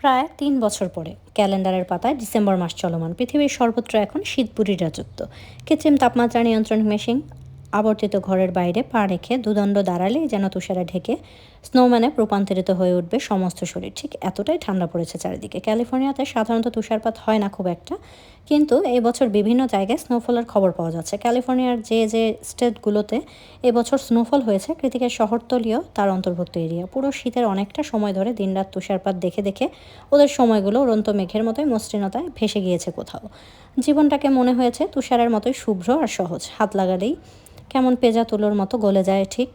প্রায় ৩ বছর পরে ক্যালেন্ডারের পাতায় ডিসেম্বর মাস চলমান। পৃথিবীর সর্বত্র এখন শীতপুরীর রাজত্ব। কৃত্রিম তাপমাত্রা নিয়ন্ত্রণ মেশিন আবর্তিত ঘরের বাইরে পা রেখে দুদণ্ড দাঁড়ালেই যেন তুষারে ঢেকে স্নোম্যানে রূপান্তরিত হয়ে উঠবে সমস্ত শরীর। ঠিক এতটাই ঠান্ডা পড়েছে চারিদিকে। ক্যালিফোর্নিয়াতে সাধারণত তুষারপাত হয় না খুব একটা, কিন্তু এই বছর বিভিন্ন জায়গায় স্নোফলের খবর পাওয়া যাচ্ছে। ক্যালিফোর্নিয়ার যে স্টেটগুলোতে এবছর স্নোফল হয়েছে, কৃতিকের শহরতলিও তার অন্তর্ভুক্ত এরিয়া। পুরো শীতের অনেকটা সময় ধরে দিনরাত তুষারপাত দেখে দেখে ওদের সময়গুলো উড়ন্ত মেঘের মতোই মসৃণতায় ভেসে গিয়েছে কোথাও। জীবনটাকে মনে হয়েছে তুষারের মতোই শুভ্র আর সহজ, হাত লাগালেই কেমন পেঁজা তুলোর মতো গলে যায়। ঠিক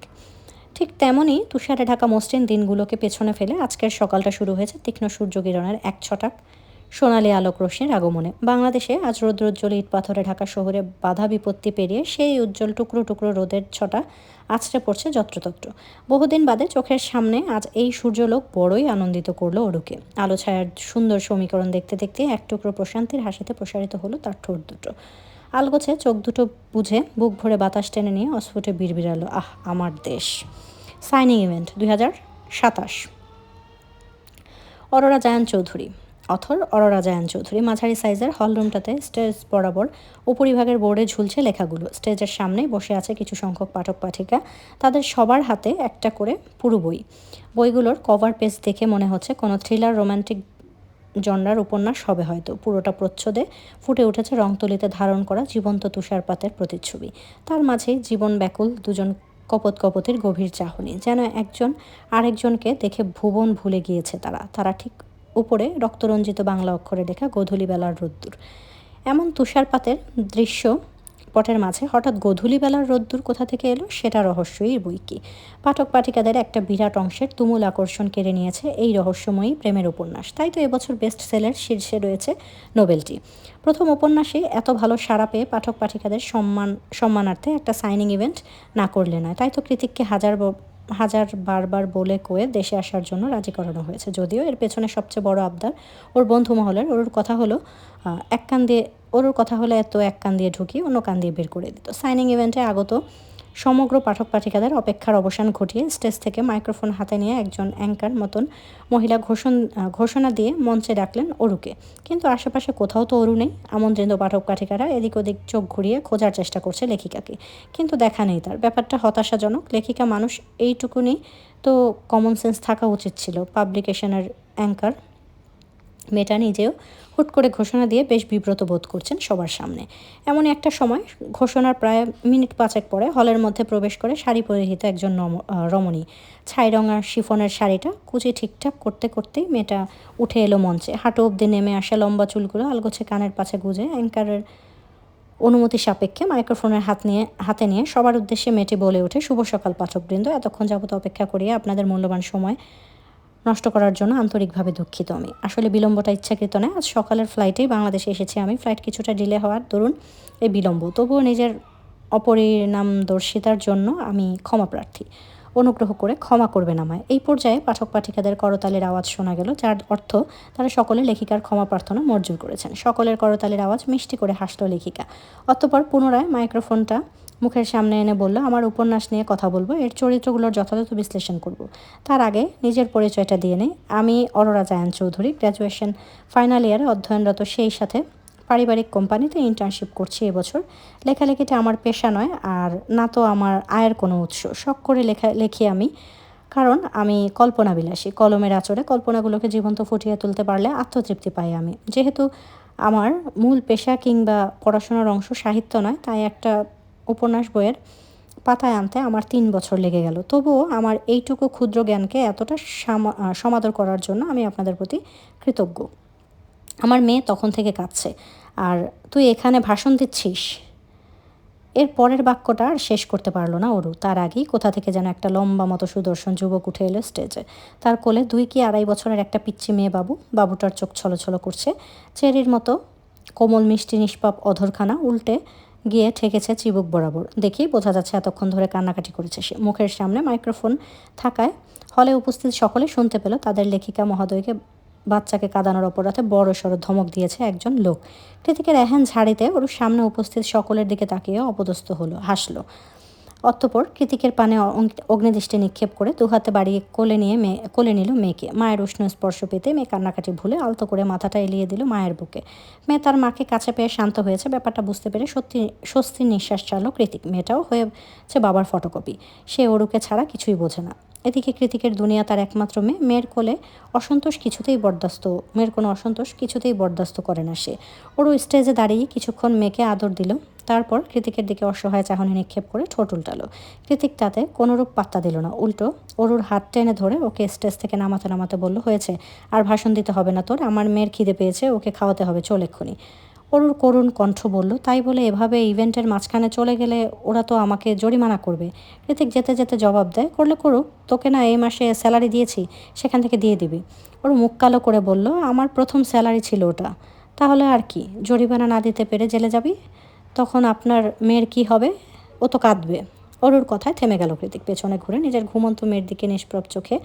ঠিক তেমনই তুষারে ঢাকা মসৃণ দিনগুলোকে পেছনে ফেলে আজকের সকালটা শুরু হয়েছে তীক্ষ্ণ সূর্যকিরণের এক ছটাক সোনালি আলোক রশ্মির আগমনে। বাংলাদেশে আজ রৌদ্রোজ্জ্বল ইট পাথরে ঢাকা শহরে বাধা বিপত্তি পেরিয়ে সেই উজ্জ্বল টুকরো টুকরো রোদের ছটা আছড়ে পড়ছে যত্রতত্র। বহুদিন বাদে চোখের সামনে আজ এই সূর্যলোক বড়ই আনন্দিত করলো অরুকে। আলো ছায়ার সুন্দর সমীকরণ দেখতে দেখতে এক টুকরো প্রশান্তির হাসিতে প্রসারিত হলো তার ঠোঁট দুটো। আলগোছে চোখ দুটো বুঝে বুক ভরে বাতাস টেনে নিয়ে অস্ফুটে বিড়বিড়ালো, আহ আমার দেশ। Signing event 2027। Aurora Zayan Chowdhury, author Aurora Zayan Chowdhury. মাঝারি সাইজের হলরুমটাতে স্টেজ বরাবর উপরিভাগের বোর্ডে ঝুলছে লেখাগুলো। স্টেজের সামনে বসে আছে কিছু সংখ্যক পাঠক পাঠিকা। তাদের সবার হাতে একটা করে পুরো বই। বইগুলোর কভার পেজ দেখে মনে হচ্ছে কোনো থ্রিলার রোম্যান্টিক জনরার উপন্যাস হবে হয়তো। পুরোটা প্রচ্ছদে ফুটে উঠেছে রংতুলিতে ধারণ করা জীবন্ত তুষারপাতের প্রতিচ্ছবি। তার মাঝেই জীবন ব্যাকুল দুজন কপত কপতির গভীর চাহনি। যেন একজন আরেকজনকে দেখে ভুবন ভুলে গিয়েছে তারা। তারা ঠিক উপরে রক্তরঞ্জিত বাংলা অক্ষরে লেখা গোধূলি বেলার রোদ্দুর। এমন তুষারপাতের দৃশ্য পটের মাঝে হঠাৎ গোধূলি বেলার রোদ্দুর কোথা থেকে এলো সেটা রহস্যই বই কি। পাঠক পাঠিকাদের একটা বিরাট অংশের তুমুল আকর্ষণ কেড়ে নিয়েছে এই রহস্যময়ী প্রেমের উপন্যাস। তাই তো এবছর বেস্ট সেলের শীর্ষে রয়েছে নোবেলটি। প্রথম উপন্যাসে এত ভালো সাড়া পেয়ে পাঠক পাঠিকাদের সম্মানার্থে একটা সাইনিং ইভেন্ট না করলে নয়। তাই তো কৃতিককে হাজার বারবার বলে কয়ে দেশে আসার জন্য রাজি করানো হয়েছে। যদিও এর পেছনে সবচেয়ে বড় আবদার ওর বন্ধু মহলের। ওর কথা হলো এক কান দিয়ে ওর কথা হলে এত এক কান দিয়ে ঢুকিয়ে অন্য কান দিয়ে বের করে দিত। সাইনিং ইভেন্টে আগত সমগ্র পাঠক পাঠিকাদের অপেক্ষার অবসান ঘটিয়ে স্টেজ থেকে মাইক্রোফোন হাতে নিয়ে একজন অ্যাঙ্কার মতন মহিলা ঘোষণা দিয়ে মঞ্চে ডাকলেন অরুকে। কিন্তু আশেপাশে কোথাও তো অরু নেই। আমন্ত্রিত পাঠক পাঠিকারা এদিক ওদিক চোখ ঘুরিয়ে খোঁজার চেষ্টা করছে লেখিকাকে, কিন্তু দেখা নেই তার। ব্যাপারটা হতাশাজনক। লেখিকা মানুষ, এইটুকুনি তো কমন সেন্স থাকা উচিত ছিল। পাবলিকেশনের অ্যাঙ্কার মেয়েটা নিজেও হুট করে ঘোষণা দিয়ে বেশ বিব্রত বোধ করছেন সবার সামনে। এমনই একটা সময় ঘোষণার প্রায় মিনিট পাঁচেক পরে হলের মধ্যে প্রবেশ করে শাড়ি পরিহিত একজন রমণী। ছাই রঙা শিফনের শাড়িটা কুচি ঠিকঠাক করতে করতেই মেয়েটা উঠে এলো মঞ্চে। হাঁটু অব্দি নেমে আসা লম্বা চুলগুলো আলগোছে কানের পাশে গুঁজে অ্যাঙ্কারের অনুমতি সাপেক্ষে মাইক্রোফোনের হাতে নিয়ে সবার উদ্দেশ্যে মেয়েটি বলে ওঠে, শুভ সকাল পাঠকবৃন্দ। এতক্ষণ যাবত অপেক্ষা করিয়ে আপনাদের মূল্যবান সময় নষ্ট করার জন্য আন্তরিকভাবে দুঃখিত আমি। আসলে বিলম্বটা ইচ্ছাকৃত নয়। আজ সকালের ফ্লাইটেই বাংলাদেশে এসেছি আমি। ফ্লাইট কিছুটা ডিলে হওয়ার দরুন এই বিলম্ব। তবুও নিজের অপরিণামদর্শিতার জন্য আমি ক্ষমা প্রার্থী। অনুগ্রহ করে ক্ষমা করবেন আমায়। এই পর্যায়ে পাঠক পাঠিকাদের করতালির আওয়াজ শোনা গেল, যার অর্থ তারা সকলে লেখিকার ক্ষমা প্রার্থনা মঞ্জুর করেছেন। সকলের করতালির আওয়াজ মিষ্টি করে হাসল লেখিকা। অতঃপর পুনরায় মাইক্রোফোনটা মুখের সামনে এনে বলল, আমার উপন্যাস নিয়ে কথা বলবো, এর চরিত্রগুলোর যথাযথ বিশ্লেষণ করব। তার আগে নিজের পরিচয়টা দিয়ে নেই। আমি অরোরা জায়ান চৌধুরী, গ্র্যাজুয়েশন ফাইনাল ইয়ারে অধ্যয়নরত, সেই সাথে পারিবারিক কোম্পানিতে ইন্টার্নশিপ করছি এবছর। লেখালেখিটা আমার পেশা নয়, আর না তো আমার আয়ের কোনো উৎস। শখ করে লেখি আমি, কারণ আমি কল্পনাবিলাসী। কলমের আঁচড়ে কল্পনাগুলোকে জীবন্ত ফুটিয়ে তুলতে পারলে আত্মতৃপ্তি পাই আমি। যেহেতু আমার মূল পেশা কিংবা পড়াশোনার অংশ সাহিত্য নয়, তাই একটা উপন্যাস বইয়ের পাতায় আনতে আমার 3 বছর লেগে গেল। তবুও আমার এইটুকু ক্ষুদ্র জ্ঞানকে এতটা সমাদর করার জন্য আমি আপনাদের প্রতি কৃতজ্ঞ। আমার মেয়ে তখন থেকে কাঁদছে, আর তুই এখানে ভাষণ দিচ্ছিস। এর পরের বাক্যটা আর শেষ করতে পারলো না অরু। তার আগেই কোথা থেকে যেন একটা লম্বা মতো সুদর্শন যুবক উঠে এলো স্টেজে। তার কোলে 2 কি 2.5 বছরের একটা পিচ্চি মেয়ে বাবু। বাবুটার চোখ ছলছল করছে। চেরির মতো কোমল মিষ্টি নিষ্পাপ অধরখানা উল্টে গিয়ে ঠেকেছে চিবুক বরাবর। দেখেই বোঝা যাচ্ছে এতক্ষণ ধরে কান্নাকাটি করেছে সে। মুখের সামনে মাইক্রোফোন থাকায় হলে উপস্থিত সকলে শুনতে পেল তাদের লেখিকা মহোদয়কে বাচ্চাকে কাঁদানোর অপরাধে বড় সড়ো ধমক দিয়েছে একজন লোক। কৃতিকের এহেন ঝাড়িতে ওর সামনে উপস্থিত সকলের দিকে তাকিয়ে অপদস্থ হলো, হাসলো। অতঃপর কৃতিকের পানে অগ্নিদৃষ্টি নিক্ষেপ করে দুহাতে বাড়িয়ে কোলে নিল মেয়েকে। মায়ের উষ্ণ স্পর্শ পেতে মেয়ে কান্নাকাটি ভুলে আলতো করে মাথাটা এলিয়ে দিল মায়ের বুকে। মেয়ে তার মাকে কাছে পেয়ে শান্ত হয়েছে। ব্যাপারটা বুঝতে পেরে স্বস্তির নিঃশ্বাস ছাড়ল কৃতিক। মেয়েটাও হয়েছে বাবার ফটোকপি। সে অরুকে ছাড়া কিছুই বোঝে না। এদিকে কৃতিকের দুনিয়া তার একমাত্র মেয়ের কোলে মেয়ের কোনো অসন্তোষ কিছুতেই বরদাস্ত করে না সে। ওরও স্টেজে দাঁড়িয়ে কিছুক্ষণ মেয়েকে আদর দিল। তারপর কৃতিকের দিকে অসহায় চাহনি নিক্ষেপ করে ঠোঁট উল্টালো। কৃতিক তাতে কোনোরূপ পাত্তা দিল না, উল্টো অরুর হাত টেনে ধরে ওকে স্টেজ থেকে নামাতে নামাতে বলল, হয়েছে, আর ভাষণ দিতে হবে না তোর, আমার মেয়ের খিদে পেয়েছে, ওকে খাওয়াতে হবে, চল এক্ষুনি। অরুর করুণ কণ্ঠ বলল, তাই বলে এভাবে ইভেন্টের মাঝখানে চলে গেলে ওরা তো আমাকে জরিমানা করবে। কৃতিক যেতে যেতে জবাব দেয়, করলে করুক, তোকে না এই মাসে স্যালারি দিয়েছি, সেখান থেকে দিয়ে দিবি। ওর মুখ কালো করে বলল, আমার প্রথম স্যালারি ছিল ওটা। তাহলে আর কি, জরিমানা না দিতে পেরে জেলে যাবি? তখন আপনার মেয়ের কি হবে? ও তো কাঁদবে। অরুর কথায় থেমে গেল কৃতিক। পেছনে ঘুরে নিজের ঘুমন্ত মেয়ের দিকে নিষ্প্রভ চোখে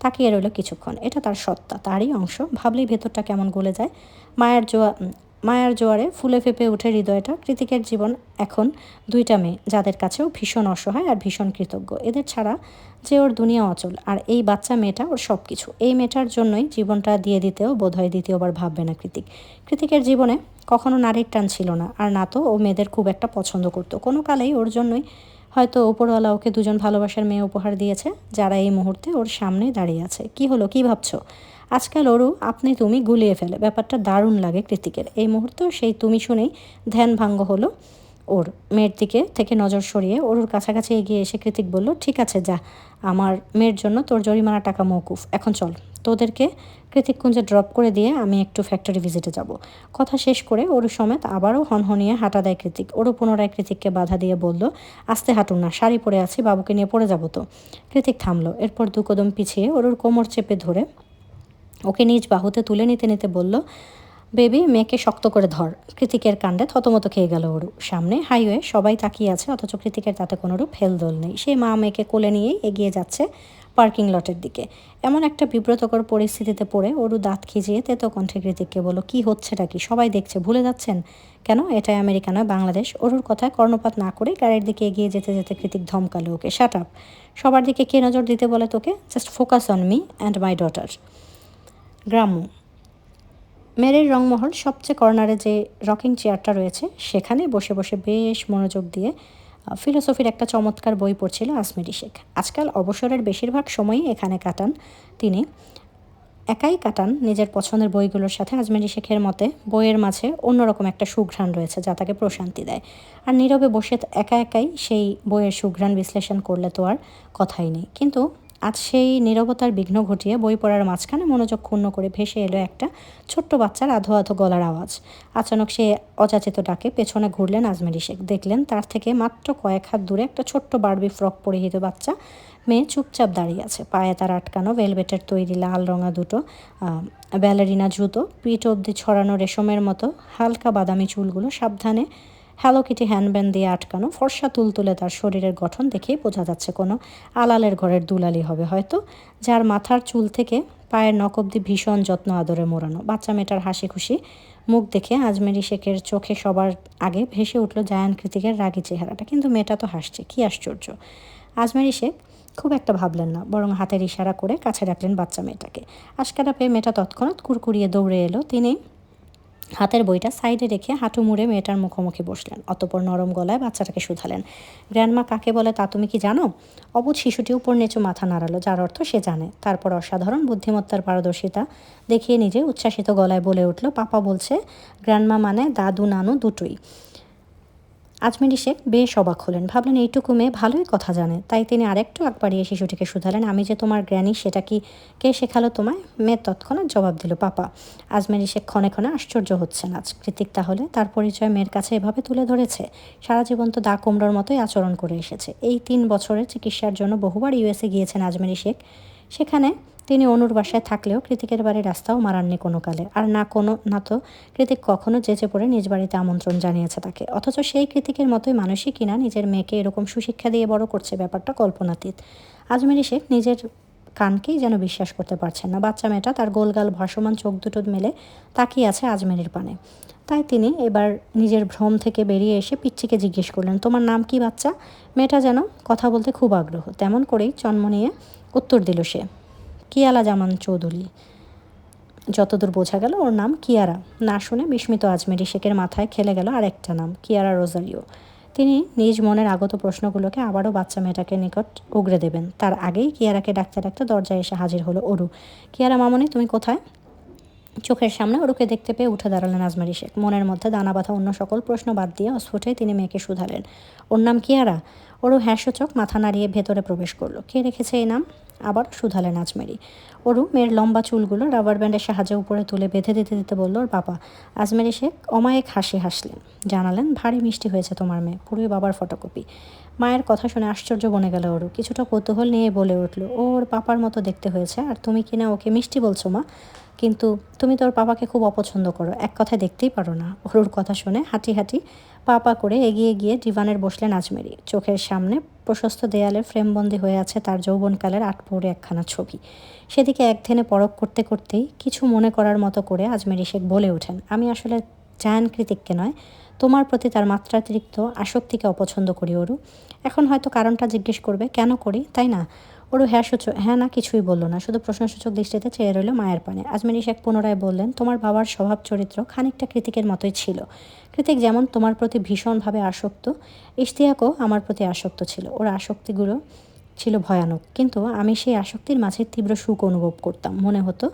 তাকিয়ে রইল কিছুক্ষণ। এটা তার সত্তা, তারই অংশ। ভাবলেই ভেতরটা কেমন গলে যায়। মায়ার জোয়ারে ফুলে ফেঁপে উঠে হৃদয়টা। কৃতিকের জীবন এখন দুইটা মেয়ে, যাদের কাছেও ভীষণ অসহায় আর ভীষণ কৃতজ্ঞ। এদের ছাড়া যে ওর দুনিয়া অচল, আর এই বাচ্চা মেয়েটা ওর সব কিছু। এই মেয়েটার জন্যই জীবনটা দিয়ে দিতেও বোধহয় দ্বিতীয়বার ভাববে না কৃতিক। কৃতিকের জীবনে কখনো নারীর টান ছিল না, আর না তো ও মেয়েদের খুব একটা পছন্দ করতো। কোনো কালেই ওর জন্যই হয়তো ওপরওয়ালা ওকে দুজন ভালোবাসার মেয়ে উপহার দিয়েছে, যারা এই মুহূর্তে ওর সামনে দাঁড়িয়ে আছে। কি হলো, কি ভাবছো? আজকাল ওরও আপনি তুমি গুলিয়ে ফেলে। ব্যাপারটা দারুণ লাগে কৃতিকের। এই মুহূর্তেও সেই তুমি শুনেই ধ্যান ভাঙ্গ হলো ওর। মেয়ের দিকে থেকে নজর সরিয়ে ওরুর কাছাকাছি এগিয়ে এসে কৃতিক বলল, ঠিক আছে যা, আমার মেয়ের জন্য তোর জরিমানা টাকা মওকুফ। এখন চল, তোদেরকে কৃতিককুঞ্জে ড্রপ করে দিয়ে আমি একটু ফ্যাক্টরি ভিজিটে যাব। কথা শেষ করে ওরু সমেত আবারও হনহনিয়ে হাঁটা দেয় কৃতিক। ওরু পুনরায় কৃতিককে বাধা দিয়ে বলল, আস্তে হাঁটুন না, শাড়ি পরে আছি, বাবুকে নিয়ে পড়ে যাব তো। কৃতিক থামলো। এরপর দু কদম পিছিয়ে ওরুর কোমর চেপে ধরে ওকে নিজ বাহুতে তুলে নিতে নিতে বলল, বেবি, মেয়েকে শক্ত করে ধর। কৃতিকের কাণ্ডে থতমত খেয়ে গেল ওরু। সামনে হাইওয়ে, সবাই তাকিয়ে আছে, অথচ কৃতিকের তাতে কোনোরূপ হেলদোল নেই। সে মা মেয়েকে কোলে নিয়েই এগিয়ে যাচ্ছে পার্কিং লটের দিকে। এমন একটা বিব্রতকর পরিস্থিতিতে পড়ে ওরু দাঁত খিজিয়ে তেতো কণ্ঠে কৃতিককে বলল, কি হচ্ছেটা কি? সবাই দেখছে, ভুলে যাচ্ছেন কেন? এটাই আমেরিকা নয়, বাংলাদেশ। ওরুর কথায় কর্ণপাত না করে গাড়ির দিকে এগিয়ে যেতে যেতে কৃতিক ধমকালো ওকে, শাট আপ। সবার দিকে কে নজর দিতে বলে তোকে? Just focus on me and my daughter. গ্রাম্য মেরের রংমহল সবচেয়ে কর্নারে যে রকিং চেয়ারটা রয়েছে, সেখানে বসে বসে বেশ মনোযোগ দিয়ে ফিলোসফির একটা চমৎকার বই পড়ছিল আজমেরি শেখ। আজকাল অবসরের বেশিরভাগ সময়ই এখানে কাটান তিনি। একাই কাটান নিজের পছন্দের বইগুলোর সাথে। আজমেরি শেখের মতে বইয়ের মাঝে অন্যরকম একটা সুঘ্রাণ রয়েছে, যা তাকে প্রশান্তি দেয়। আর নীরবে বসে একা একাই সেই বইয়ের সুঘ্রাণ বিশ্লেষণ করলে তো আর কথাই নেই। কিন্তু আজ সেই নীরবতার বিঘ্ন ঘটিয়ে বই পড়ার মাঝখানে মনোযোগ ক্ষুণ্ণ করে ভেসে এলো একটা ছোট্ট বাচ্চার আধো আধো গলার আওয়াজ। আচানক সে অযাচিত ডাকে পেছনে ঘুরলেন আজমেরি শেখ। দেখলেন তার থেকে মাত্র কয়েক হাত দূরে একটা ছোট্ট বারবি ফ্রক পরিহিত বাচ্চা মেয়ে চুপচাপ দাঁড়িয়ে আছে। পায়ে তার আটকানো ভেলভেটের তৈরি লাল রঙা দুটো ব্যালেরিনা জুতো, পিঠ অবধি ছড়ানো রেশমের মতো হালকা বাদামি চুলগুলো সাবধানে হ্যালো কিটি হ্যান্ডব্যান্ড দিয়ে আটকানো। ফর্সা তুলতুলে তার শরীরের গঠন দেখেই বোঝা যাচ্ছে কোনো আলালের ঘরের দুলালি হবে হয়তো, যার মাথার চুল থেকে পায়ের নখ অবধি ভীষণ যত্ন আদরে মোড়ানো। বাচ্চা মেয়েটার হাসি খুশি মুখ দেখে আজমেরি শেখের চোখে সবার আগে ভেসে উঠল জায়ান কৃতিকের রাগী চেহারাটা। কিন্তু মেয়েটা তো হাসছে, কী আশ্চর্য! আজমেরি শেখ খুব একটা ভাবলেন না, বরং হাতের ইশারা করে কাছে রাখলেন বাচ্চা মেয়েটাকে। আশকারা পেয়ে মেয়েটা তৎক্ষণাৎ কুড়কুড়িয়ে দৌড়ে এলো। তিনি হাতের বইটা সাইডে রেখে হাঁটু মুড়ে মেয়েটার মুখোমুখি বসলেন। অতঃপর নরম গলায় বাচ্চাটাকে শুধালেন, গ্র্যান্ডমা কাকে বলে তা তুমি কি জানো? অবুঝ শিশুটি উপর নিচু মাথা নাড়ালো, যার অর্থ সে জানে। তারপর অসাধারণ বুদ্ধিমত্তার পারদর্শিতা দেখিয়ে নিজে উচ্ছ্বাসিত গলায় বলে উঠল, পাপা বলছে গ্র্যান্ডমা মানে দাদু নানু দুটোই। আজমেরি শেখ বেশ অবাক হলেন। ভাবলেন এইটুকু মেয়ে ভালোই কথা জানে। তাই তিনি আরেকটু আগ বাড়িয়ে শিশুটিকে শুধালেন, আমি যে তোমার গ্র্যানি, সেটা কি কে শেখালো তোমায়? মেয়ে তৎক্ষণাৎ জবাব দিল, পাপা। আজমেরি শেখ ক্ষণে ক্ষণে আশ্চর্য হচ্ছেন। আজ কৃতিক তাহলে তার পরিচয় মেয়ের কাছে এভাবে তুলে ধরেছে। সারা জীবন তো দা কুমড়োর মতোই আচরণ করে এসেছে। এই 3 বছরের চিকিৎসার জন্য বহুবার ইউএসএ গিয়েছেন আজমেরি শেখ। সেখানে তিনি অনুর বাসায় থাকলেও কৃতিকের বাড়ির রাস্তাও মারাননি কোনো কালে। আর না তো কৃতিক কখনো যেচে পড়ে নিজ বাড়িতে আমন্ত্রণ জানিয়েছে তাকে। অথচ সেই কৃতিকের মতোই মানুষই কিনা নিজের মেয়েকে এরকম সুশিক্ষা দিয়ে বড় করছে, ব্যাপারটা কল্পনাতীত। আজমেরি শেখ নিজের কানকেই যেন বিশ্বাস করতে পারছেন না। বাচ্চা মেয়েটা তার গোলগাল ভাসমান চোখ দুটো মেলে তাকিয়ে আছে আজমেরির পানে। তাই তিনি এবার নিজের ভ্রম থেকে বেরিয়ে এসে পিচ্চিকে জিজ্ঞেস করলেন, তোমার নাম কি বাচ্চা? মেয়েটা যেন কথা বলতে খুব আগ্রহ, তেমন করেই জন্ম নিয়ে উত্তর দিল সে, কিয়ালা জামান চৌধুরী। যতদূর বোঝা গেল ওর নাম কিয়ারা। না শুনে বিস্মিত আজমেরি শেখের মাথায় খেলে গেল আরেকটা নাম, কিয়ারা রোজারিও। তিনি নিজ মনের আগত প্রশ্নগুলোকে আবারও বাচ্চা মেয়েটাকে নিকট উগরে দেবেন, তার আগেই কিয়ারাকে ডাকতে ডাকতে দরজায় এসে হাজির হলো অরু। কিয়ারা মামনি, তুমি কোথায়? চোখের সামনে ওরুকে দেখতে পেয়ে উঠে দাঁড়ালেন আজমেরি শেখ। মনের মধ্যে দানা বাঁধা অন্য সকল প্রশ্ন বাদ দিয়ে অস্ফুটেই তিনি মেয়েকে শুধালেন, ওর নাম কিয়ারা? ওরু হ্যাঁসূচক মাথা নাড়িয়ে ভেতরে প্রবেশ করলো। কে রেখেছে এই নাম? আবার শুধালেন আজমেরি। ওরু মেয়ের লম্বা চুলগুলো রাবার ব্যান্ডের সাহায্যে উপরে তুলে বেঁধে দিতে দিতে বলল ওর বাবা। আজমেরি শেখ অমায়িক হাসি হাসলেন, জানালেন, ভারী মিষ্টি হয়েছে তোমার মেয়ে, পুরোই বাবার ফটোকপি। মায়ের কথা শুনে আশ্চর্য বনে গেল ওরু। কিছুটা কৌতূহল নিয়ে বলে উঠল, ওর পাপার মতো দেখতে হয়েছে, আর তুমি কিনা ওকে মিষ্টি বলছো মা? কিন্তু তুমি তোর পাপাকে খুব অপছন্দ করো, এক কথায় দেখতেই পারো না। ওর কথা শুনে হাঁটি হাঁটি পা করে এগিয়ে গিয়ে ডিভানের বসলেন আজমেরি। চোখের সামনে প্রশস্ত দেয়ালে ফ্রেমবন্দি হয়ে আছে তার যৌবনকালের আটপৌরে একখানা ছবি। সেদিকে একধেনে পরখ করতে করতেই কিছু মনে করার মতো করে আজমেরি শেখ বলে ওঠেন, আমি আসলে জায়ান কৃতিককে নয়, তোমার প্রতি তার মাত্রাতিরিক্ত আসক্তিকে অপছন্দ করি ওরু। এখন হয়তো কারণটা জিজ্ঞেস করবে, কেন করি, তাই না? ওরু হ্যাঁ না কিছুই বলল না, শুধু প্রশ্নসূচক দৃষ্টিতে চেয়ে রইল মায়ের পানে। আজমেরি শেখ পুনরায় বললেন, তোমার বাবার স্বভাব চরিত্র খানিকটা কৃতিকের মতোই ছিল। কৃতিক যেমন তোমার প্রতি ভীষণভাবে আসক্ত, ইশতিয়াকও আমার প্রতি আসক্ত ছিল। ওর আসক্তিগুলো ছিল ভয়ানক, কিন্তু আমি সেই আসক্তির মাঝে তীব্র সুখ অনুভব করতাম। মনে হতো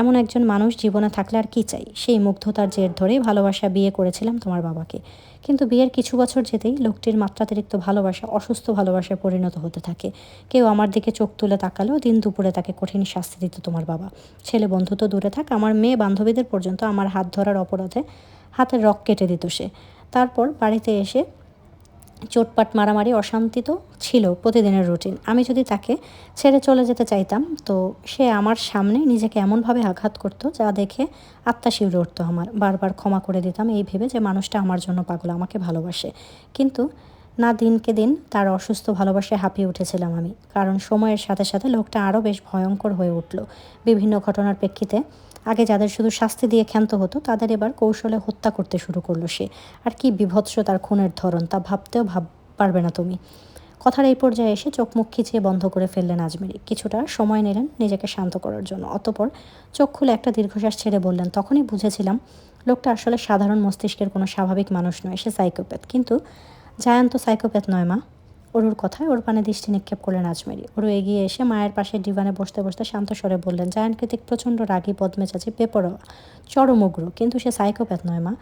এমন একজন মানুষ জীবনে থাকলে আর কি চাই। সেই মুগ্ধতার জের ধরেই ভালোবাসা বিয়ে করেছিলাম তোমার বাবাকে। কিন্তু বিয়ের কিছু বছর যেতেই লোকটির মাত্রাতিরিক্ত ভালোবাসা অসুস্থ ভালোবাসায় পরিণত হতে থাকে। কেউ আমার দিকে চোখ তুলে তাকালেও দিন দুপুরে তাকে কঠিন শাস্তি দিত তোমার বাবা। ছেলে বন্ধু তো দূরে থাক, আমার মেয়ে বান্ধবীদের পর্যন্ত আমার হাত ধরার অপরাধে হাতের রক কেটে দিত সে। তারপর বাড়িতে এসে চোটপাট মারামারি অশান্তি তো ছিল প্রতিদিনের রুটিন। আমি যদি তাকে ছেড়ে চলে যেতে চাইতাম তো সে আমার সামনে নিজেকে এমনভাবে আঘাত করতো যা দেখে আত্মা শিউরে উঠতো আমার। বারবার ক্ষমা করে দিতাম এই ভেবে যে মানুষটা আমার জন্য পাগল, আমাকে ভালোবাসে। কিন্তু না, দিনকে দিন তার অসুস্থ ভালোবাসায় হাঁপিয়ে উঠেছিলাম আমি, কারণ সময়ের সাথে সাথে লোকটা আরও বেশ ভয়ঙ্কর হয়ে উঠল। বিভিন্ন ঘটনার প্রেক্ষিতে আগে যাদের শুধু শাস্তি দিয়ে ক্ষান্ত হতো তাদের এবার কৌশলে হত্যা করতে শুরু করলো সে। আর কি বিভৎস তার খুনের ধরন, তা ভাবতেও পারবে না তুমি। কথার এই পর্যায়ে এসে চোখ মুখ খিচিয়ে বন্ধ করে ফেললেন আজমেরি। কিছুটা সময় নিলেন নিজেকে শান্ত করার জন্য। অতঃপর চোখ খুলে একটা দীর্ঘশ্বাস ছেড়ে বললেন, তখনই বুঝেছিলাম লোকটা আসলে সাধারণ মস্তিষ্কের কোনো স্বাভাবিক মানুষ নয়, সে সাইকোপ্যাথ। কিন্তু জায়ান তো সাইকোপ্যাথ নয় মা। অরুর কথায় ওর পানে দৃষ্টি নিক্ষেপ করলেন আজমেরি। ওরু এগিয়ে এসে মায়ের পাশে ডিভানে বসতে বসতে শান্ত স্বরে বললেন, জায়ান কৃতিক প্রচণ্ড রাগী, বদমেজাজি, বেপরোয়া, চরম উগ্র, কিন্তু সে সাইকোপ্যাথ নয় মা।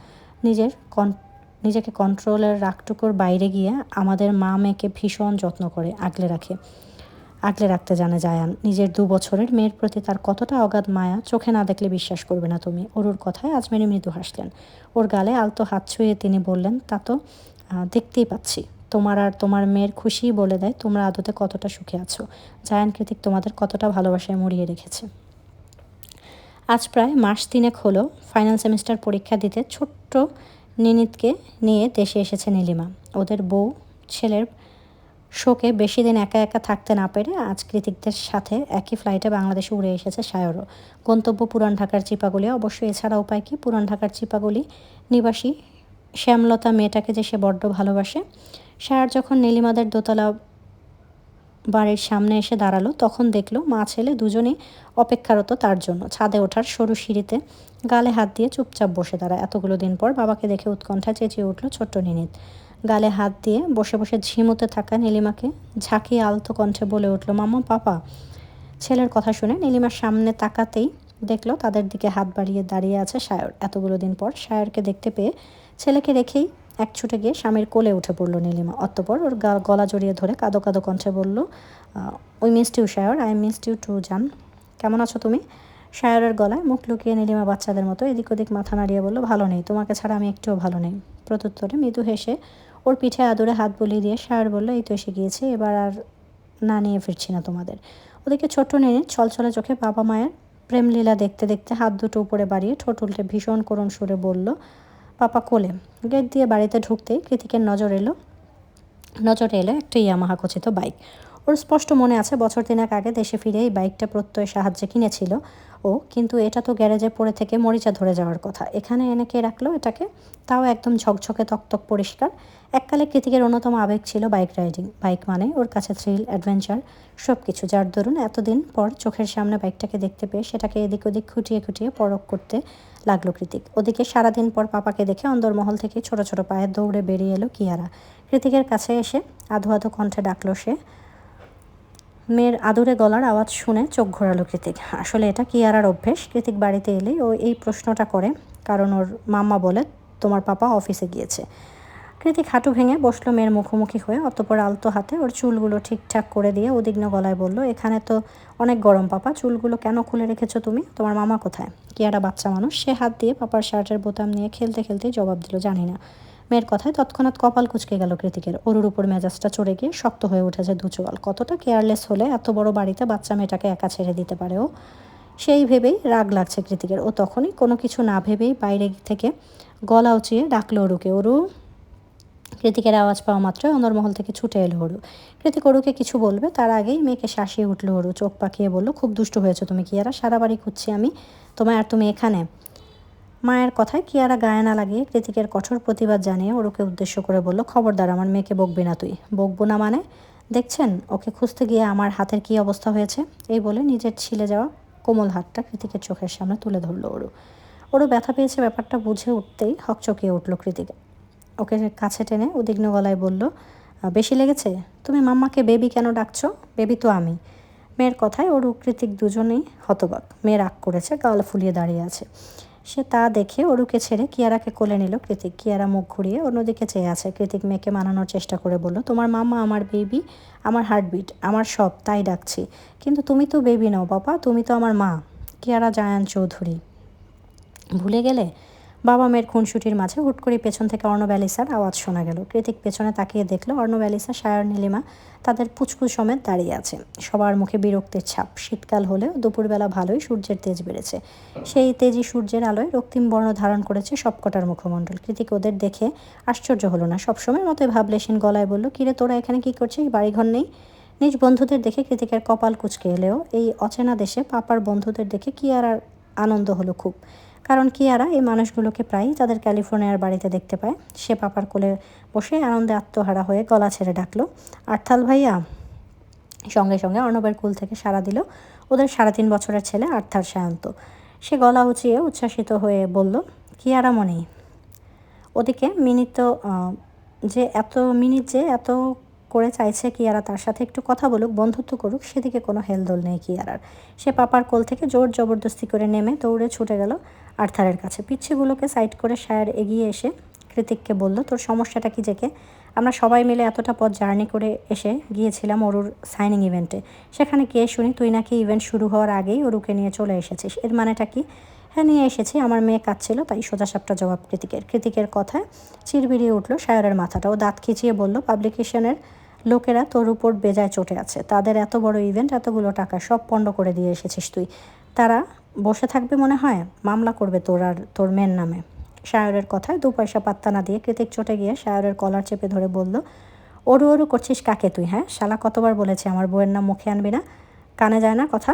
নিজেকে কন্ট্রোলের রাগটুকুর বাইরে গিয়ে আমাদের মা মেয়েকে ভীষণ যত্ন করে আগলে রাখতে জানে জায়ান। নিজের 2 বছরের মেয়ের প্রতি তার কতটা অগাধ মায়া চোখে না দেখলে বিশ্বাস করবে না তুমি। অরুর কথায় আজমেরি মৃদু হাসলেন। ওর গালে আলতো হাত ছুঁয়ে তিনি বললেন, তা তো দেখতেই পাচ্ছি। তোমার আর তোমার মেয়ের খুশিই বলে দেয় তোমরা আদতে কতটা সুখে আছো। জায়ান কৃতিক তোমাদের কতটা ভালোবাসায় মুড়িয়ে রেখেছে। আজ প্রায় মাস 3 হলো ফাইনাল সেমিস্টার পরীক্ষা দিতে ছোট্ট নিনিতকে নিয়ে দেশে এসেছে নীলিমা। ওদের বউ ছেলের শোকে বেশি দিন একা একা থাকতে না পেরে আজ কৃতিকদের সাথে একই ফ্লাইটে বাংলাদেশে উড়ে এসেছে সায়রও। গন্তব্য পুরান ঢাকার চিপাগুলি। অবশ্য এছাড়া উপায় কি, পুরান ঢাকার চিপাগুলি নিবাসী শ্যামলতা মেয়েটাকে যে সে বড্ড ভালোবাসে। সায়র যখন নীলিমাদের দোতলা বাড়ির সামনে এসে দাঁড়ালো তখন দেখলো মা ছেলে দুজনেই অপেক্ষারত তার জন্য। ছাদে ওঠার সরু সিঁড়িতে গালে হাত দিয়ে চুপচাপ বসে তারা। এতগুলো দিন পর বাবাকে দেখে উৎকণ্ঠা চেঁচিয়ে উঠল ছোট্ট নিনিত। গালে হাত দিয়ে বসে বসে ঝিমুতে থাকা নীলিমাকে ঝাঁকিয়ে আলতো কণ্ঠে বলে উঠল, মামা, পাপা। ছেলের কথা শুনে নীলিমার সামনে তাকাতেই দেখলো তাদের দিকে হাত বাড়িয়ে দাঁড়িয়ে আছে সায়র। এতগুলো দিন পর সায়রকে দেখতে পেয়ে ছেলেকে রেখেই এক ছুটে গিয়ে স্বামীর কোলে উঠে পড়ল নীলিমা। অতঃপর ওর গলা জড়িয়ে ধরে কাঁদো কাঁদো কণ্ঠে বলল, we missed you Sayar, I missed you too জান। কেমন আছো তুমি? সায়রের গলায় মুখ লুকিয়ে নীলিমা বাচ্চাদের মতো এদিক ওদিক মাথা নাড়িয়ে বলল, ভালো নেই, তোমাকে ছাড়া আমি একটুও ভালো নেই। প্রত্যুত্তরে মৃদু হেসে ওর পিঠে আদুরে হাত বুলিয়ে দিয়ে সায়র বলল, এই তো এসে গিয়েছে, এবার আর না নিয়ে ফিরছি না তোমাদের। ওদিকে ছোট্ট নিয়ে ছলছলে চোখে বাবা মায়ের প্রেমলীলা দেখতে দেখতে হাত দুটো উপরে বাড়িয়ে ঠোঁট উল্টে ভীষণ করুণ সুরে বলল, পাপা কোলে। গেট দিয়ে বাড়িতে ঢুকতেই কৃতিকের নজরে এলো একটা ইয়ামাহা খচিত বাইক। ওর স্পষ্ট মনে আছে বছর 3 আগে দেশে ফিরে এই বাইকটা প্রত্যয় সাহায্যে কিনেছিল ও, কিন্তু এটা তো গ্যারেজে পড়ে থেকে মরিচা ধরে যাওয়ার কথা, এখানে এনে কে রাখলো এটাকে? তাও একদম ঝকঝকে তকতক পরিষ্কার। এককালে কৃতিকের অন্যতম আবেগ ছিল বাইক রাইডিং। বাইক মানে ওর কাছে থ্রিল, অ্যাডভেঞ্চার সব কিছু, যার দরুন এতদিন পর চোখের সামনে বাইকটাকে দেখতে পেয়ে সেটাকে এদিক ওদিক খুঁটিয়ে খুঁটিয়ে পরখ করতে লাগলো কৃতিক। ওদিকে সারাদিন পর পাপাকে দেখে অন্দরমহল থেকে ছোট ছোট পায়ে দৌড়ে বেরিয়ে এলো কিয়ারা। কৃতিকের কাছে এসে আধো আধো কণ্ঠে ডাকলো সে। মেয়ের আদুরে গলার আওয়াজ শুনে চোখ ঘোরালো কৃতিক। আসলে এটা কিয়ারার অভ্যেস। কৃতিক বাড়িতে এলেই ও এই প্রশ্নটা করে, কারণ ওর মাম্মা বলে তোমার পাপা অফিসে গিয়েছে। কৃতিক হাঁটু ভেঙে বসলো মেয়ের মুখোমুখি হয়ে, অতঃপর আলতো হাতে ওর চুলগুলো ঠিকঠাক করে দিয়ে উদ্বিগ্ন গলায় বলল, এখানে তো অনেক গরম পাপা, চুলগুলো কেন খুলে রেখেছো তুমি? তোমার মামা কোথায়? কিয়ারা বাচ্চা মানুষ, সে হাত দিয়ে পাপার শার্টের বোতাম নিয়ে খেলতে খেলতেই জবাব দিল, জানি না। মেয়ের কথায় তৎক্ষণাৎ কপাল কুঁচকে গেল কৃতিকের। ওরুর উপর মেজাজটা চড়ে গিয়ে শক্ত হয়ে উঠেছে দুচোয়াল। কতটা কেয়ারলেস হলে এত বড় বাড়িতে বাচ্চা মেয়েটাকে একা ছেড়ে দিতে পারে ও? সেই ভেবেই রাগ লাগছে কৃতিকের। ও তখনই কোনো কিছু না ভেবেই বাইরে থেকে গলা উঁচিয়ে ডাকলো অরুকে। অরু। কৃতিকের আওয়াজ পাওয়া মাত্রই অন্দরমহল থেকে ছুটে এলো অরু। কৃতিক অরুকে কিছু বলবে তার আগেই মেয়েকে শাসিয়ে উঠলো অরু। চোখ পাকিয়ে বলল, খুব দুষ্ট হয়েছো তুমি কিয়ারা, সারা বাড়ি খুঁজছি আমি তোমায়, আর তুমি এখানে? মায়ের কথায় কিয়ারা গায়ে না লাগিয়ে কৃতিকের কঠোর প্রতিবাদ জানিয়ে ওরুকে উদ্দেশ্য করে বলল, খবরদার আমার মেয়েকে বকবি না তুই। বকবো না মানে? দেখছেন ওকে খুঁজতে গিয়ে আমার হাতের কী অবস্থা হয়েছে? এই বলে নিজের ছিলে যাওয়া কোমল হাতটা কৃতিকের চোখের সামনে তুলে ধরল অরু। ওরু ব্যথা পেয়েছে ব্যাপারটা বুঝে উঠতেই হকচকিয়ে উঠল কৃতিক। ওকে কাছে টেনে উদ্বিগ্ন গলায় বলল, বেশি লেগেছে? তুমি মাম্মাকে বেবি কেন ডাকছো? বেবি তো আমি। মেয়ের কথায় ওর কৃতিক দুজনেই হতবাক। মেয়ে রাগ করেছে, গাল ফুলিয়ে দাঁড়িয়ে আছে। সে তা দেখে অরুকে ছেড়ে কিয়ারাকে কোলে নিল কৃতিক। কিয়ারা মুখ ঘুরিয়ে অন্যদিকে চেয়ে আছে। কৃতিক মেয়েকে মানানোর চেষ্টা করে বলল, তোমার মাম্মা আমার বেবি, আমার হার্টবিট, আমার সব, তাই ডাকছি। কিন্তু তুমি তো বেবি নও বাবা, তুমি তো আমার মা। কিয়ারা জায়ান চৌধুরী ভুলে গেলে? বাবা মেয়ের খুনসুটির মাঝে হুট করে পেছন থেকে অর্ণব অ্যালিসার আওয়াজ শোনা গেল। কৃতিক পেছনে তাকিয়ে দেখলো অর্ণব অ্যালিসা, সায়র, নীলিমা তাদের পুচকু সমেত দাঁড়িয়ে আছে। সবার মুখে বিরক্তির ছাপ। শীতকাল হলেও দুপুরবেলা ভালোই সূর্যের তেজ বেড়েছে। সেই তেজি সূর্যের আলোয় রক্তিম বর্ণ ধারণ করেছে সবকটার মুখমণ্ডল। কৃতিক ওদের দেখে আশ্চর্য হলো না, সবসময় মতোই ভাবলেশীন গলায় বলল, কিরে তোরা এখানে কি করছিস? বাড়িঘর নেই? নিজ বন্ধুদের দেখে কৃতিকের কপাল কুঁচকে এলেও এই অচেনা দেশে পাপার বন্ধুদের দেখে কি আর আনন্দ হলো খুব। কারণ কিয়ারা এই মানুষগুলোকে প্রায়ই তাদের ক্যালিফোর্নিয়ার বাড়িতে দেখতে পায়। সে পাপার কোলে বসে আনন্দে আত্মহারা হয়ে গলা ছেড়ে ডাকলো, আর্থাল ভাইয়া। সঙ্গে সঙ্গে অর্ণবের কুল থেকে সাড়া দিল ওদের 3.5 বছরের ছেলে আর্থার সায়ন্ত। সে গলা উঁচিয়ে উচ্ছ্বাসিত হয়ে বলল, কিয়ারা মনি। ওদিকে মিনিট যে এত করে চাইছে কিয়ারা তার সাথে একটু কথা বলুক, বন্ধুত্ব করুক, সেদিকে কোনো হেলদোল নেই কিয়ারার। সে পাপার কোল থেকে জোর জবরদস্তি করে নেমে দৌড়ে ছুটে গেল আর্থারের কাছে। পিচ্ছিগুলোকে সাইড করে সায়র এগিয়ে এসে কৃতিককে বলল, তোর সমস্যাটা কি জেকে? আমরা সবাই মিলে এতটা পথ জার্নি করে এসে গিয়েছিলাম অরুর সাইনিং ইভেন্টে। সেখানে গিয়ে শুনি তুই নাকি ইভেন্ট শুরু হওয়ার আগেই অরুকে নিয়ে চলে এসেছিস। এর মানেটা কি? হ্যাঁ, নিয়ে এসেছি, আমার মেয়ে কাঁদছিল তাই। সোজাসাপটা জবাব কৃতিকের কথায় চিরবিরিয়ে উঠল সায়রের মাথাটা। ও দাঁত খিচিয়ে বলল, পাবলিকেশনের লোকেরা তোর উপর বেজায় চটে আছে। তাদের এত বড় ইভেন্ট, এতগুলো টাকা সব পণ্ড করে দিয়ে এসেছিস তুই। তারা বসে থাকবে মনে হয়? মামলা করবে তোর আর তোর মেয়ের নামে। সায়রের কথায় 2 পয়সা পাত্তা না দিয়ে কৃতিক চটে গিয়ে সায়রের কলার চেপে ধরে বলল, ওরু ওরু করছিস কাকে তুই? হ্যাঁ, শালা কতবার বলেছে আমার বউয়ের নাম মুখে আনবি না? কানে যায় না কথা?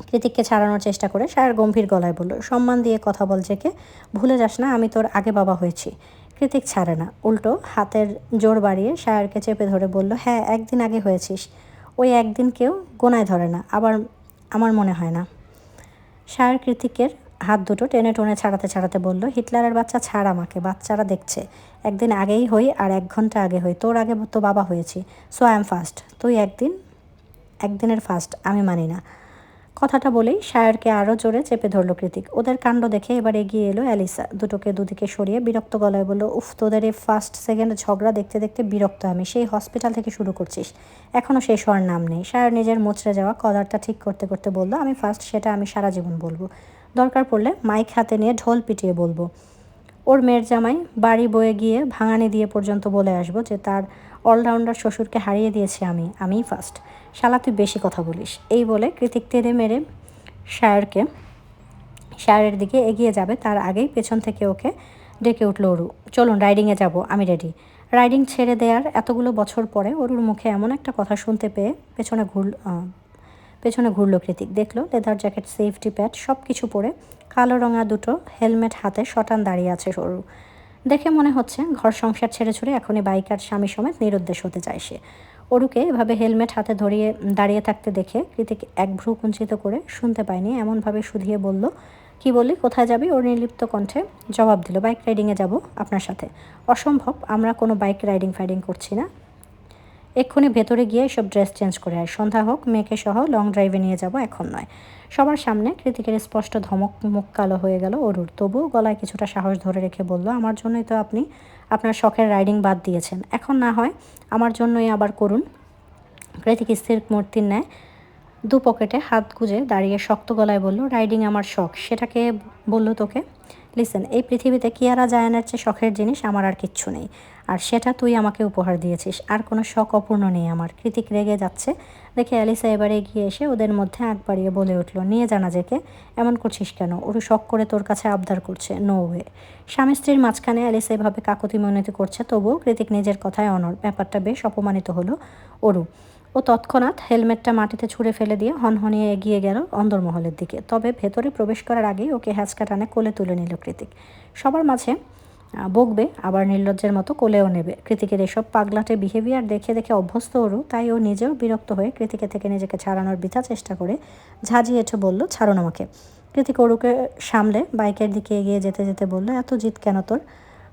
কৃতিককে ছাড়ানোর চেষ্টা করে সায়র গম্ভীর গলায় বলল, সম্মান দিয়ে কথা বল জেকে, ভুলে যাস না আমি তোর আগে বাবা হয়েছি। কৃতিক ছাড়ে না, উল্টো হাতের জোর বাড়িয়ে সায়রকে চেপে ধরে বলল, হ্যাঁ, একদিন আগে হয়েছিস। ওই একদিন কেউ গোনায় ধরে না, আবার আমার মনে হয় না। সায়র কৃতিকের হাত দুটো টেনে টেনে ছাড়াতে বলল, হিটলারের বাচ্চা, ছাড় আমাকে, বাচ্চারা দেখছে। একদিন আগেই হই আর 1 ঘন্টা আগে হই, তোর আগে তো বাবা হয়েছি। সো আই এম ফার্স্ট, তুই একদিনের ফার্স্ট, আমি মানি না। কথাটা বলেই সায়রকে আরও জোরে চেপে ধরল কৃতিক। ওদের কাণ্ড দেখে এবার এগিয়ে এলো অ্যালিসা। দুটোকে দুদিকে সরিয়ে বিরক্ত গলায় বলল, উফ, তোদের এই ফার্স্ট সেকেন্ড ঝগড়া দেখতে দেখতে বিরক্ত আমি। সেই হসপিটাল থেকে শুরু করছিস, এখনও শেষ হওয়ার নাম নেই। সায়র নিজের মুচড়ে যাওয়া কলারটা ঠিক করতে করতে বলল, আমি ফার্স্ট, সেটা আমি সারা জীবন বলবো। দরকার পড়লে মাইক হাতে নিয়ে ঢোল পিটিয়ে বলবো। ওর মেয়ের জামাই বাড়ি বয়ে গিয়ে ভাঙানি দিয়ে পর্যন্ত বলে আসবো যে তার অলরাউন্ডার শ্বশুরকে হারিয়ে দিয়েছি আমিই ফার্স্ট। শালা তুই বেশি কথা বলিস। এই বলে কৃতিক তেড়ে মেরে সায়রের দিকে এগিয়ে যাবে তার আগেই পেছন থেকে ওকে ডেকে উঠল অরু। চলুন, রাইডিংয়ে যাব, আমি রেডি। রাইডিং ছেড়ে দেওয়ার এতগুলো বছর পরে অরুর মুখে এমন একটা কথা শুনতে পেয়ে পেছনে ঘুরলো কৃতিক। দেখলো লেদার জ্যাকেট, সেফটি প্যাড সব কিছু পরে কালো রঙা দুটো হেলমেট হাতে শটান দাঁড়িয়ে আছে অরু। দেখে মনে হচ্ছে ঘর সংসার ছেড়ে ছুড়ে এখনই বাইক আর স্বামী সমেত নিরুদ্দেশ হতে চায় সে। অরুকে এভাবে হেলমেট হাতে দাঁড়িয়ে থাকতে দেখে কৃতিক এক ভ্রু কুঞ্চিত করে, শুনতে পায়নি এমনভাবে শুধিয়ে বলল, কি বললি, কোথায় যাবি? ওর নির্লিপ্ত কণ্ঠে জবাব দিল, বাইক রাইডিংয়ে যাব আপনার সাথে। অসম্ভব, আমরা কোনো বাইক ফাইডিং করছি না। এক্ষুনি ভেতরে গিয়ে সব ড্রেস চেঞ্জ করে আয়, সন্ধ্যা হোক, মেয়েকে সহ লং ড্রাইভে নিয়ে যাব, এখন নয়। সবার সামনে কৃতিকের স্পষ্ট ধমক, মুখ কালো হয়ে গেল অরুর। তবুও গলায় কিছুটা সাহস ধরে রেখে বলল, আমার জন্যই তো আপনি আপনার শখের রাইডিং বাদ দিয়েছেন, এখন না হয় আমার জন্যই আবার করুন। কৃতিক স্থির মূর্তির ন্যায় দু পকেটে হাত গুজে দাঁড়িয়ে শক্ত গলায় বলল, রাইডিং আমার শখ, সেটাকে বললো তোকে? লিসেন, এই পৃথিবীতে কিয়ারা জায়ানের চেয়ে শখের জিনিস আমার আর কিচ্ছু নেই, আর সেটা তুই আমাকে উপহার দিয়েছিস। আর কোনো শখ অপূর্ণ নেই আমার। কৃতিক রেগে যাচ্ছে দেখে অ্যালিসা এবারে এগিয়ে এসে ওদের মধ্যে আগ বাড়িয়ে বলে উঠল, নিয়ে জানা যেকে, এমন করছিস কেন? ওরু শখ করে তোর কাছে আবদার করছে, নো ওয়ে। স্বামী স্ত্রীর মাঝখানে অ্যালিসা এভাবে কাকুতি মিনতি করছে, তবুও কৃতিক নিজের কথায় অনড়। ব্যাপারটা বেশ অপমানিত হলো অরু। ও তৎক্ষণাৎ হেলমেটটা মাটিতে ছুঁড়ে ফেলে দিয়ে হনহনিয়ে এগিয়ে গেল অন্দরমহলের দিকে। তবে ভেতরে প্রবেশ করার আগেই ওকে হ্যাঁচকা টানে কোলে তুলে নিল কৃতিক। সবার মাঝে বকবে, আবার নির্লজ্জের মতো কোলেও নেবে। কৃতিকের এসব পাগলাটে বিহেভিয়ার দেখে দেখে অভ্যস্ত অরু, তাই ও নিজেও বিরক্ত হয়ে কৃতিকের থেকে নিজেকে ছাড়ানোর বৃথা চেষ্টা করে ঝাঁঝিয়ে এঠে বলল, ছাড়ুন আমাকে। কৃতিক অরুকে সামলে বাইকের দিকে এগিয়ে যেতে যেতে বলল, এত জিদ কেন তোর?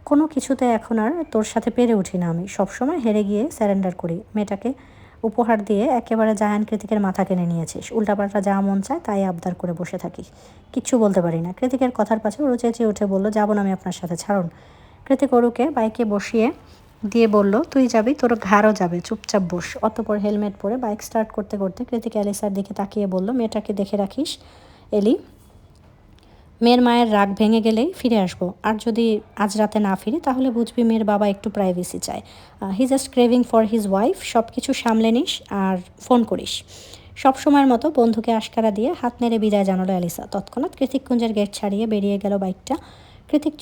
কোনো কিছুতে এখন আর তোর সাথে পেরে উঠি না আমি, সবসময় হেরে গিয়ে স্যারেন্ডার করি। মেয়েটাকে উপহার দিয়ে একেবারে জায়ান কৃতিকের মাথা কেড়ে নিয়েছিস। উল্টাপাল্টা যা মন চায় তাই আবদার করে বসে থাকিস, কিচ্ছু বলতে পারি না। কৃতিকের কথার পাশে অরু চেঁচিয়ে উঠে বলল, যাবো না আমি আপনার সাথে, ছাড়ুন। কৃতিক অরুকে বাইকে বসিয়ে দিয়ে বলল, তুই যাবি, তোর ঘাড়ও যাবে, চুপচাপ বস। অতঃপর হেলমেট পরে বাইক স্টার্ট করতে করতে কৃতিক অ্যালিসার দিকে তাকিয়ে বলল, মেয়েটাকে দেখে রাখিস এলি, মেয়ের মায়ের রাগ ভেঙে গেলেই ফিরে আসবো, আর যদি আজ রাতে না ফিরি তাহলে বুঝবি মেয়ের বাবা একটু প্রাইভেসি চায়। He just craving for his wife. সব কিছু সামলে নিস আর ফোন করিস। সব সময়ের মতো বন্ধুকে আশকারা দিয়ে হাত নেড়ে বিদায় জানালো অ্যালিসা। তৎক্ষণাৎ কৃতিক কুঞ্জের গেট ছাড়িয়ে বেরিয়ে গেল বাইকটা। কৃতিক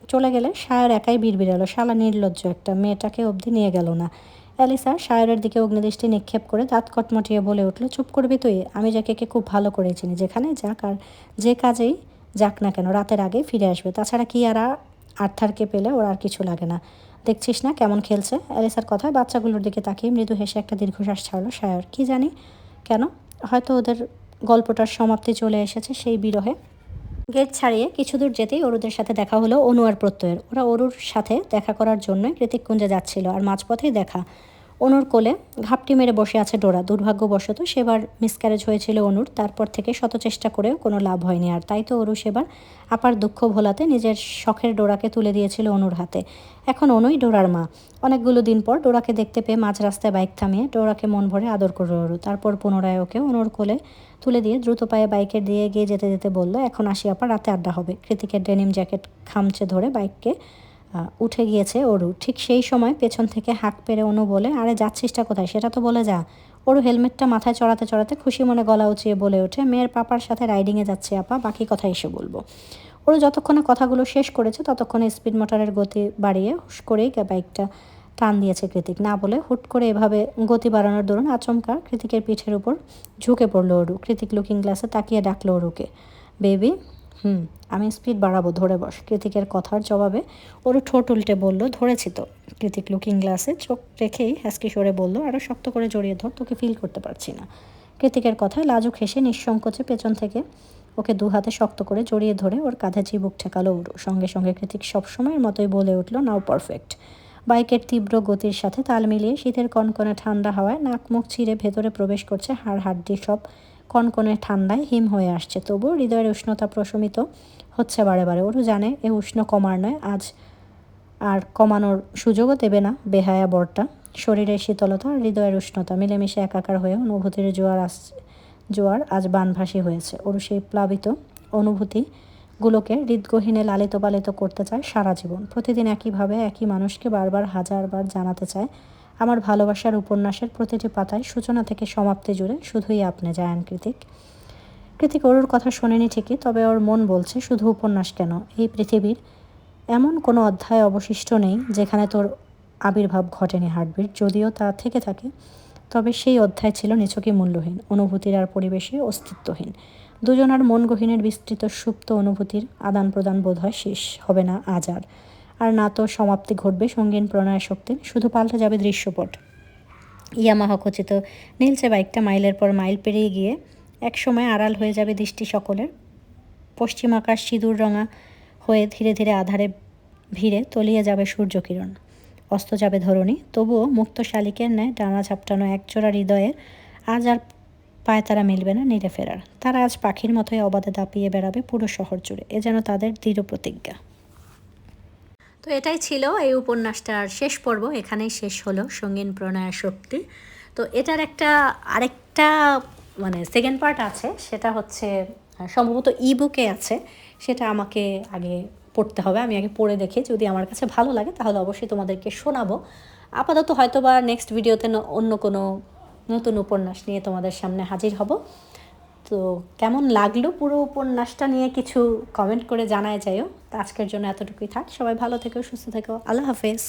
চলে গেলে সায়র একাই বিড়বিড়ালো, শালা নির্লজ্জ একটা, মেয়েটাকে অবধি নিয়ে গেল না। অ্যালিসা সায়রের দিকে অগ্নিদৃষ্টি নিক্ষেপ করে দাঁত কটমটিয়ে বলে উঠল, চুপ করবি তুই? আমি যাকে খুব ভালো করে চিনি, যেখানে যাক আর যে কাজেই যাক না কেন রাতের আগে ফিরে আসবে। তাছাড়া কি আর আর্থারকে পেলে ওর আর কিছু লাগে না, দেখছিস না কেমন খেলছে। অ্যালিসার কথায় বাচ্চাগুলোর দিকে তাকিয়ে মৃদু হেসে একটা দীর্ঘশ্বাস ছাড়লো সায়র। কি জানি কেন, হয়তো ওদের গল্পটার সমাপ্তি চলে এসেছে সেই বিরহে। গেট ছাড়িয়ে কিছু দূর যেতেই অরুদের সাথে দেখা হলো অনু আর প্রত্যয়ের। ওরা অরুর সাথে দেখা করার জন্যই কৃতিককুঞ্জে যাচ্ছিল, আর মাঝপথেই দেখা। অনুর কোলে ঘাপটি মেরে বসে আছে ডোরা। দুর্ভাগ্যবশত সেবার মিসক্যারেজ হয়েছিল অনুর, তারপর থেকে শত চেষ্টা করেও কোনো লাভ হয়নি আর। তাই তো অরু সেবার আপার দুঃখ ভোলাতে নিজের শখের ডোরাকে তুলে দিয়েছিল অনুর হাতে। এখন অনুই ডোরার মা। অনেকগুলো দিন পর ডোরাকে দেখতে পেয়ে মাঝ রাস্তায় বাইক থামিয়ে ডোরাকে মন ভরে আদর করল অরু। তারপর পুনরায় ওকে অনুর কোলে তুলে দিয়ে দ্রুত পায়ে বাইকের দিয়ে এগিয়ে যেতে যেতে বলল, এখন আসি আপা, রাতে আড্ডা হবে। কৃতিকের ডেনিম জ্যাকেট খামচে ধরে বাইককে উঠে গিয়েছে অরু। ঠিক সেই সময় পেছন থেকে হাঁক পেরে অনু বলে, আরে যাচ্ছিসটা কোথায় সেটা তো বলে যা। অরু হেলমেটটা মাথায় চড়াতে চড়াতে খুশি মনে গলা উঁচিয়ে বলে ওঠে, মেয়ের পাপার সাথে রাইডিংয়ে যাচ্ছে আপা, বাকি কথা এসে বলবো। ওরু যতক্ষণে কথাগুলো শেষ করেছে ততক্ষণে স্পিড মোটরের গতি বাড়িয়ে হুশ করেই বাইকটা টান দিয়েছে কৃতিক। না বলে হুট করে এভাবে গতি বাড়ানোর দরুন আচমকা কৃতিকের পিঠের উপর ঝুঁকে পড়লো অরু। কৃতিক লুকিং গ্লাসে তাকিয়ে ডাকলো অরুকে, বেবি। আমি স্পিড বাড়াবো, ধরে বস। কৃতিকের কথার জবাবে ওরু ঠোঁট উল্টে বলল, ধরেছি তো। কৃতিক লুকিং গ্লাসে চোখ রেখেই হ্যাসকি সরে বলল, আরও শক্ত করে জড়িয়ে ধর, তোকে ফিল করতে পারছি না। কৃতিকের কথায় লাজুক হেসে নিঃসংকোচে পেছন থেকে ওকে দু হাতে শক্ত করে জড়িয়ে ধরে ওর কাঁধে চিবুক ঠেকালো অরু। সঙ্গে সঙ্গে কৃতিক সবসময়ের মতোই বলে উঠল, নাও পারফেক্ট। বাইকের তীব্র গতির সাথে তাল মিলিয়ে শীতের কনকনে ঠান্ডা হাওয়ায় নাক মুখ চিরে ভেতরে প্রবেশ করছে হাড় হাড্ডি সব কনকনে ঠান্ডায় হিম হয়ে আসছে। তবুও হৃদয়ের উষ্ণতা প্রশমিত হচ্ছে বারে বারে। ওরু জানে এ উষ্ণ কমার নয়, আজ আর কমানোর সুযোগও দেবে না বেহায়া বরটা। শরীরের শীতলতা আর হৃদয়ের উষ্ণতা মিলেমিশে একাকার হয়ে অনুভূতির জোয়ার আজ বানভাসী হয়েছে। ওরু সেই প্লাবিত অনুভূতিগুলোকে হৃদগহীনে লালিত পালিত করতে চায় সারা জীবন। প্রতিদিন একইভাবে একই মানুষকে বারবার হাজারবার জানাতে চায়, আমার ভালোবাসার উপন্যাসের প্রতিটি পাতায় সূচনা থেকে সমাপ্তি জুড়ে শুধুই আপনি জায়ান। কৃতিক অরুর কথা শোনেনি ঠিকই, তবে ওর মন বলছে, শুধু উপন্যাস কেন, এই পৃথিবীর এমন কোনো অধ্যায় অবশিষ্ট নেই যেখানে তোর আবির্ভাব ঘটেনি হার্টবিট, যদিও তা থেকে থাকে, তবে সেই অধ্যায় ছিল নিছকই মূল্যহীন, অনুভূতির আর পরিবেশে অস্তিত্বহীন। দুজনার মন গহীনের বিস্তৃত সুপ্ত অনুভূতির আদান প্রদান বোধ হয় শেষ হবে না আজ আর না তো সমাপ্তি ঘটবে সঙ্গীন প্রণয় শক্তির, শুধু পাল্টে যাবে দৃশ্যপট। ইয়ামাহা খচিত নীলচে বাইকটা মাইলের পর মাইল পেরিয়ে গিয়ে একসময় আড়াল হয়ে যাবে দৃষ্টি সকলের। পশ্চিম আকাশ সিঁদুর রঙা হয়ে ধীরে ধীরে আধারে ভিড়ে তলিয়ে যাবে সূর্যকিরণ, অস্ত যাবে ধরণী, তবুও মুক্ত শালিকের ন্যায় ডানা ঝাপটানো একজোড়া হৃদয়ের আজ আর পায় তারা মিলবে না নিরে ফেরার। তারা আজ পাখির মতোই অবাধে দাপিয়ে বেড়াবে পুরো শহর জুড়ে, এ যেন তাদের দৃঢ় প্রতিজ্ঞা। তো এটাই ছিল এই উপন্যাসটার শেষ পর্ব, এখানেই শেষ হলো সঙ্গীন প্রণয় শক্তি। তো এটার আরেকটা মানে সেকেন্ড পার্ট আছে, সেটা হচ্ছে সম্ভবত ইবুকে আছে, সেটা আমাকে আগে পড়তে হবে। আমি আগে পড়ে দেখি, যদি আমার কাছে ভালো লাগে তাহলে অবশ্যই তোমাদেরকে শোনাবো। আপাতত হয়তো বা নেক্সট ভিডিওতে অন্য কোনো নতুন উপন্যাস নিয়ে তোমাদের সামনে হাজির হব। তো কেমন লাগলো পুরো উপন্যাসটা নিয়ে কিছু কমেন্ট করে জানায় যাইও। তো আজকের জন্য এতটুকুই থাক, সবাই ভালো থেকো, সুস্থ থেকো, আল্লাহ হাফেজ।